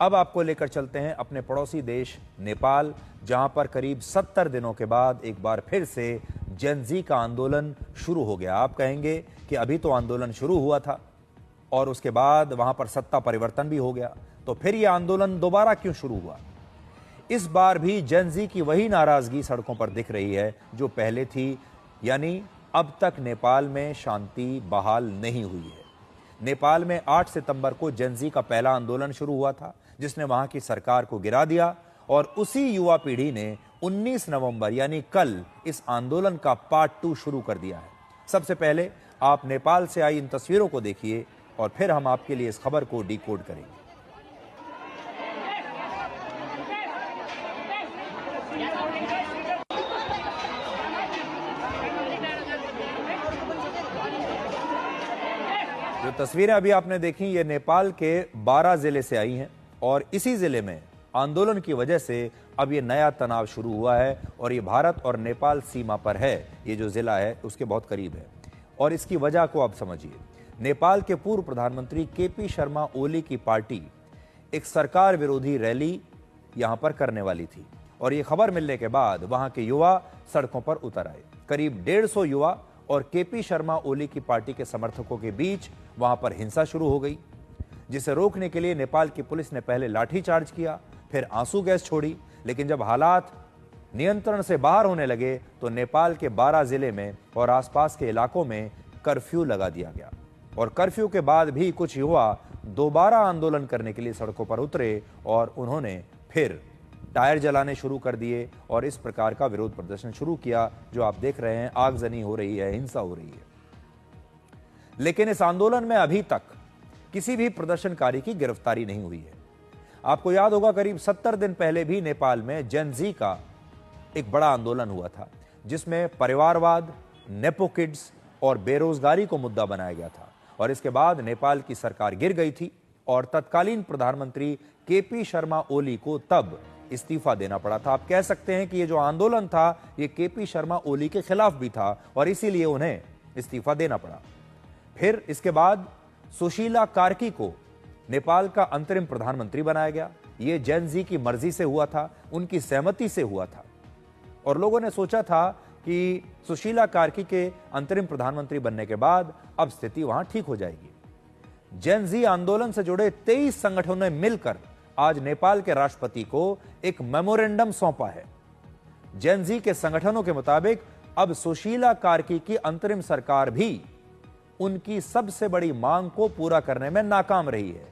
अब आपको लेकर चलते हैं अपने पड़ोसी देश नेपाल, जहां पर करीब 70 दिनों के बाद एक बार फिर से जेन ज़ी का आंदोलन शुरू हो गया। आप कहेंगे कि अभी तो आंदोलन शुरू हुआ था और उसके बाद वहां पर सत्ता परिवर्तन भी हो गया, तो फिर यह आंदोलन दोबारा क्यों शुरू हुआ? इस बार भी जेन ज़ी की वही नाराजगी सड़कों पर दिख रही है जो पहले थी, यानी अब तक नेपाल में शांति बहाल नहीं हुई है। नेपाल में 8 सितंबर को जेन ज़ी का पहला आंदोलन शुरू हुआ था, जिसने वहां की सरकार को गिरा दिया, और उसी युवा पीढ़ी ने 19 नवंबर यानी कल इस आंदोलन का पार्ट 2 शुरू कर दिया है। सबसे पहले आप नेपाल से आई इन तस्वीरों को देखिए और फिर हम आपके लिए इस खबर को डिकोड करेंगे। जो तस्वीरें अभी आपने देखी ये नेपाल के 12 जिले से आई हैं और इसी जिले में आंदोलन की वजह से अब ये नया तनाव शुरू हुआ है और ये भारत और नेपाल सीमा पर है। ये जो जिला है उसके बहुत करीब है और इसकी वजह को आप समझिए। नेपाल के पूर्व प्रधानमंत्री केपी शर्मा ओली की पार्टी एक सरकार विरोधी रैली यहां पर करने वाली थी और ये खबर मिलने के बाद वहां के युवा सड़कों पर उतर आए। करीब 150 युवा और केपी शर्मा ओली की पार्टी के समर्थकों के बीच वहां पर हिंसा शुरू हो गई, जिसे रोकने के लिए नेपाल की पुलिस ने पहले लाठीचार्ज किया, फिर आंसू गैस छोड़ी। लेकिन जब हालात नियंत्रण से बाहर होने लगे तो नेपाल के 12 जिले में और आसपास के इलाकों में कर्फ्यू लगा दिया गया और कर्फ्यू के बाद भी कुछ युवा दोबारा आंदोलन करने के लिए सड़कों पर उतरे और उन्होंने फिर टायर जलाने शुरू कर दिए और इस प्रकार का विरोध प्रदर्शन शुरू किया। जो आप देख रहे हैं, आगजनी हो रही है, हिंसा हो रही है। लेकिन इस आंदोलन में अभी तक किसी भी प्रदर्शनकारी की गिरफ्तारी नहीं हुई है। आपको याद होगा करीब 70 दिन पहले भी नेपाल में जेन ज़ी का एक बड़ा आंदोलन हुआ था, जिसमें परिवारवाद, नेपो किड्स और बेरोजगारी को मुद्दा बनाया गया था और इसके बाद नेपाल की सरकार गिर गई थी और तत्कालीन प्रधानमंत्री केपी शर्मा ओली को तब इस्तीफा देना पड़ा था। आप कह सकते हैं कि ये जो आंदोलन था ये केपी शर्मा ओली के खिलाफ भी था और इसीलिए उन्हें इस्तीफा देना पड़ा। फिर इसके बाद सुशीला कार्की को नेपाल का अंतरिम प्रधानमंत्री बनाया गया। ये जेन ज़ी की मर्जी से हुआ था, उनकी सहमति से हुआ था और लोगों ने सोचा था कि सुशीला कार्की के अंतरिम प्रधानमंत्री बनने के बाद अब स्थिति वहां ठीक हो जाएगी। जेन ज़ी आंदोलन से जुड़े 23 संगठनों ने मिलकर आज नेपाल के राष्ट्रपति को एक मेमोरेंडम सौंपा है। जेन ज़ी के संगठनों के मुताबिक अब सुशीला कार्की की अंतरिम सरकार भी उनकी सबसे बड़ी मांग को पूरा करने में नाकाम रही है।